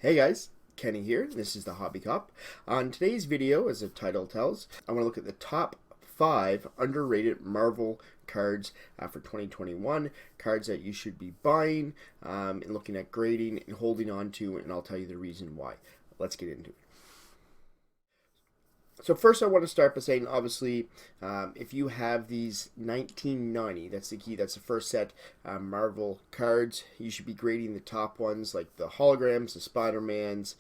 Hey guys, Kenny here. This is the Hobby Cop. On today's video, as the title tells, I want to look at the top 5 underrated Marvel cards for 2021. Cards that you should be buying and looking at grading and holding on to, and I'll tell you the reason why. Let's get into it. So first I want to start by saying, obviously, if you have these 1990, that's the key, that's the first set, Marvel cards, you should be grading the top ones, like the Holograms, the Spidermans,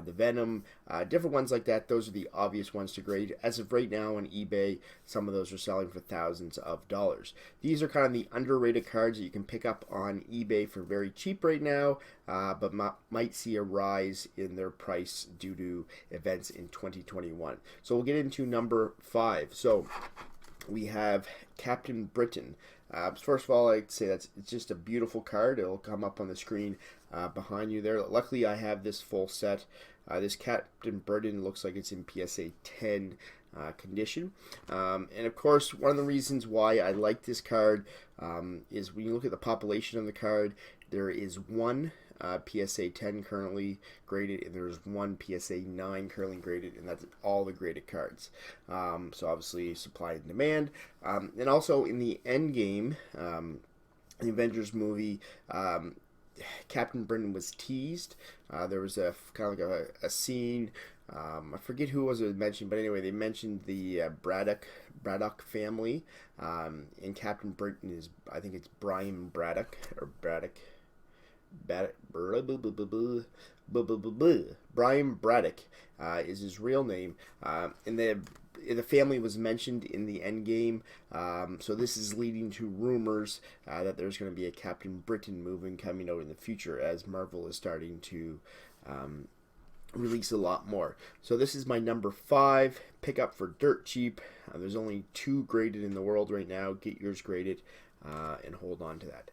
the Venom, different ones like that. Those are the obvious ones to grade. As of right now on eBay, some of those are selling for thousands of dollars. These are kind of the underrated cards that you can pick up on eBay for very cheap right now, but might see a rise in their price due to events in 2021. So we'll get into number 5. So we have Captain Britain. First of all, I'd say it's just a beautiful card. It'll come up on the screen behind you there. Luckily, I have this full set. This Captain Britain looks like it's in PSA 10 condition. And of course, one of the reasons why I like this card is when you look at the population of the card, there is one PSA 10 currently graded, and there's one PSA 9 currently graded, and that's all the graded cards. So obviously supply and demand. And also in the end game, the Avengers movie, Captain Britain was teased. There was a kind of like a scene. I forget who was mentioned, but anyway, they mentioned the Braddock family. And Captain Britain is, I think it's Brian Braddock or Braddock. Brian Braddock is his real name, and the family was mentioned in the end game. So this is leading to rumors that there's going to be a Captain Britain movie coming out in the future, as Marvel is starting to release a lot more. So this is my number 5 pickup for dirt cheap. There's only 2 graded in the world right now. Get yours graded and hold on to that.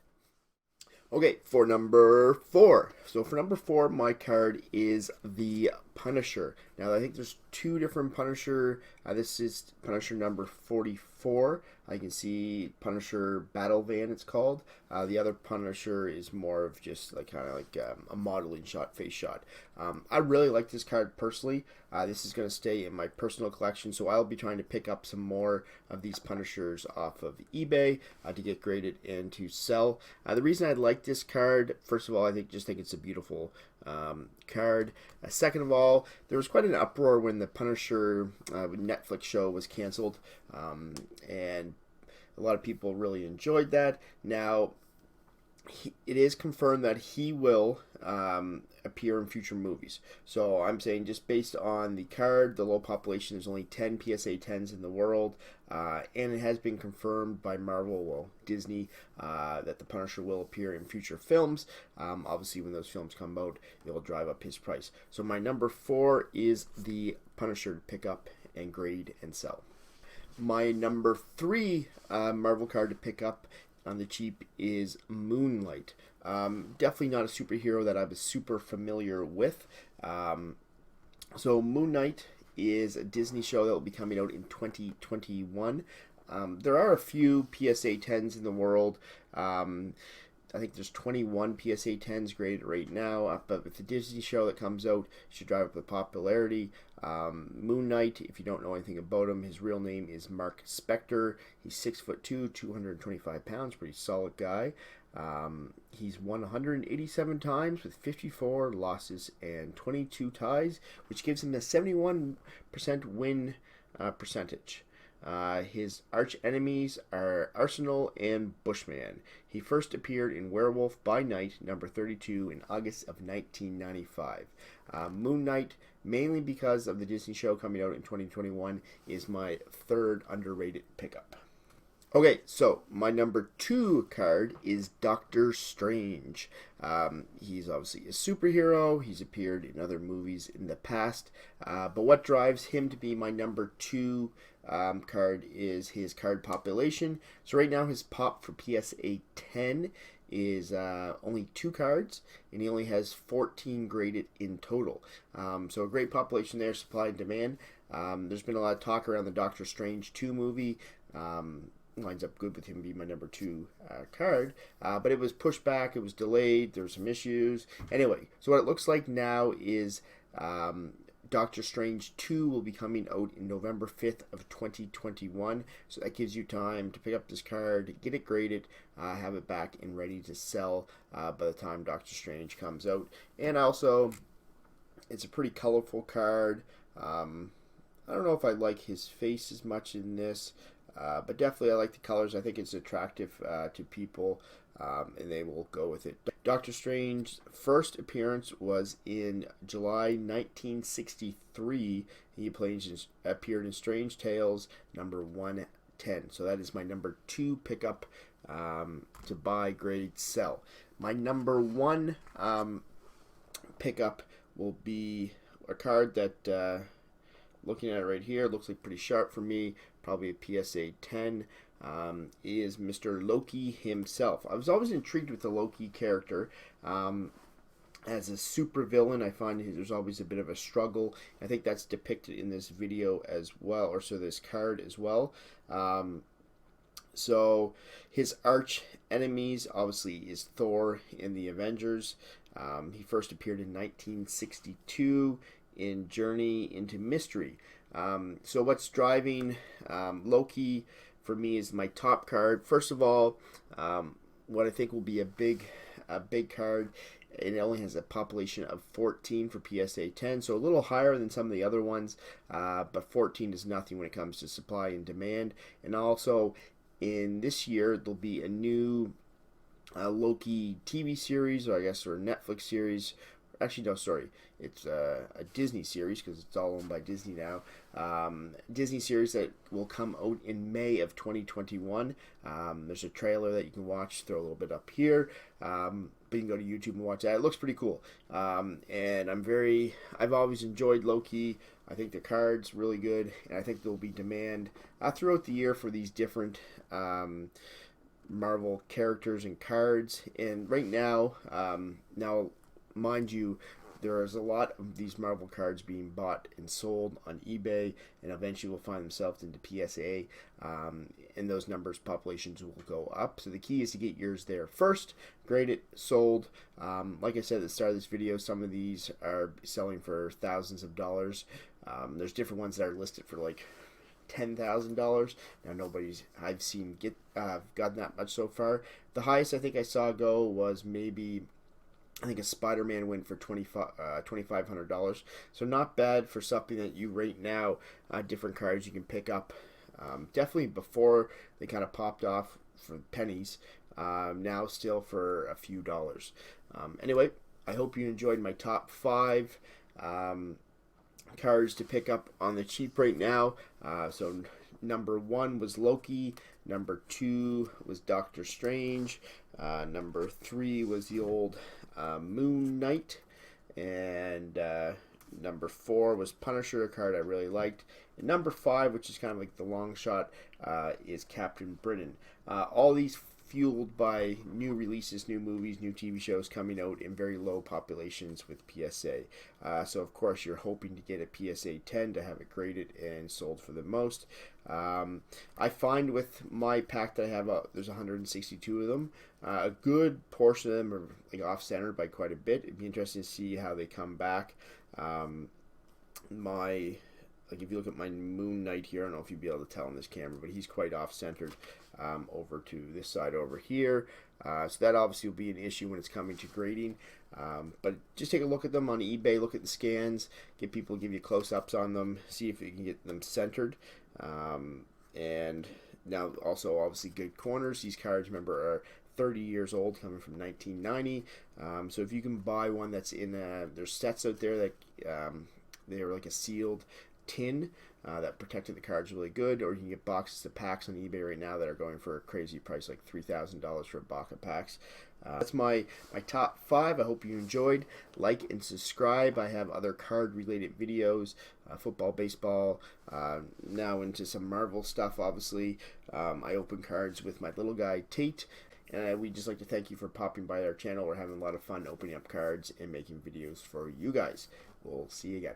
Okay, for number 4. So for number 4, my card is the Punisher. Now, I think there's 2 different Punisher. This is Punisher number 44. I can see Punisher Battle Van, it's called. The other Punisher is more of just like kind of like a modeling shot, face shot. I really like this card personally. This is going to stay in my personal collection, so I'll be trying to pick up some more of these Punishers off of eBay to get graded and to sell. The reason I like this card, first of all, I think it's a beautiful card. Second of all, there was quite an uproar when the Punisher Netflix show was canceled, and a lot of people really enjoyed that. Now, it is confirmed that he will appear in future movies. So I'm saying, just based on the card, the low population, there's only 10 PSA 10s in the world, and it has been confirmed by Marvel, well, Disney, that the Punisher will appear in future films. Obviously, when those films come out, it will drive up his price. So my number 4 is the Punisher to pick up and grade and sell. My number 3 Marvel card to pick up on the cheap is Moonlight. Definitely not a superhero that I was super familiar with. So Moon Knight is a Disney show that will be coming out in 2021. There are a few PSA 10s in the world. I think there's 21 PSA 10s graded right now, but with the Disney show that comes out, it should drive up the popularity. Moon Knight, if you don't know anything about him, his real name is Mark Spector. He's 6'2", 225 pounds, pretty solid guy. He's won 187 times with 54 losses and 22 ties, which gives him a 71% win percentage. His arch enemies are Arsenal and Bushman. He first appeared in Werewolf by Night, number 32, in August of 1995. Moon Knight, mainly because of the Disney show coming out in 2021, is my 3rd underrated pickup. Okay, so my number 2 card is Doctor Strange. He's obviously a superhero. He's appeared in other movies in the past. But what drives him to be my number 2 card is his card population. So right now his pop for PSA 10 is only 2 cards, and he only has 14 graded in total. So a great population there, supply and demand. There's been a lot of talk around the Doctor Strange 2 movie. lines up good with him being my number 2 card. But it was pushed back, it was delayed, there were some issues. Anyway, so what it looks like now is Doctor Strange 2 will be coming out in November 5th of 2021. So that gives you time to pick up this card, get it graded, have it back and ready to sell by the time Doctor Strange comes out. And also, it's a pretty colorful card. I don't know if I like his face as much in this, but definitely I like the colors. I think it's attractive to people, and they will go with it. Doctor Strange's first appearance was in July 1963. He appeared in Strange Tales number 110. So that is my number 2 pickup to buy, grade, sell. My number 1 pickup will be a card that, looking at it right here, looks like pretty sharp for me, probably a PSA 10. Is Mr. Loki himself. I was always intrigued with the Loki character. As a supervillain, I find there's always a bit of a struggle. I think that's depicted in this video as well, or so this card as well. So his arch enemies obviously is Thor in the Avengers. He first appeared in 1962 in Journey into Mystery. So what's driving Loki for me is my top card. First of all, what I think will be a big card. It only has a population of 14 for PSA 10, so a little higher than some of the other ones, but 14 is nothing when it comes to supply and demand. And also, in this year, there'll be a new Loki TV series, or Netflix series. Actually, no, sorry. It's a Disney series because it's all owned by Disney now. Disney series that will come out in May of 2021. There's a trailer that you can watch. Throw a little bit up here. But you can go to YouTube and watch that. It looks pretty cool. And I've always enjoyed Loki. I think the card's really good. And I think there'll be demand throughout the year for these different Marvel characters and cards. And right now, mind you, there is a lot of these Marvel cards being bought and sold on eBay, and eventually will find themselves into PSA, and those numbers, populations will go up. So the key is to get yours there first, grade it, sold. Like I said at the start of this video, some of these are selling for thousands of dollars. There's different ones that are listed for like $10,000. Now I've seen gotten that much so far. The highest I think I saw go was maybe, I think a Spider-Man went for $2,500. So not bad for something that you right now, different cards you can pick up. Definitely before they kind of popped off for pennies. Now still for a few dollars. Anyway, I hope you enjoyed my top 5 cards to pick up on the cheap right now. So number 1 was Loki. Number 2 was Doctor Strange. Number 3 was the old Moon Knight, and number 4 was Punisher, a card I really liked. And number 5, which is kind of like the long shot, is Captain Britain. All these fueled by new releases, new movies, new TV shows coming out in very low populations with PSA. So of course you're hoping to get a PSA 10 to have it graded and sold for the most. I find with my pack that I have, there's 162 of them. A good portion of them are like off-centered by quite a bit. It'd be interesting to see how they come back. If you look at my Moon Knight here, I don't know if you'd be able to tell on this camera, but he's quite off-centered over to this side over here. So that obviously will be an issue when it's coming to grading. But just take a look at them on eBay, look at the scans, get people to give you close-ups on them, see if you can get them centered. And now also obviously good corners. These cards, remember, are 30 years old, coming from 1990. So if you can buy one that's in, there's sets out there that they're like a sealed tin that protected the cards really good, or you can get boxes of packs on eBay right now that are going for a crazy price, like $3,000 for a box of packs. That's my top 5. I hope you enjoyed. Like and subscribe. I have other card related videos, football, baseball, now into some Marvel stuff obviously. I open cards with my little guy Tate, and we'd just like to thank you for popping by our channel. We're having a lot of fun opening up cards and making videos for you guys. We'll see you again.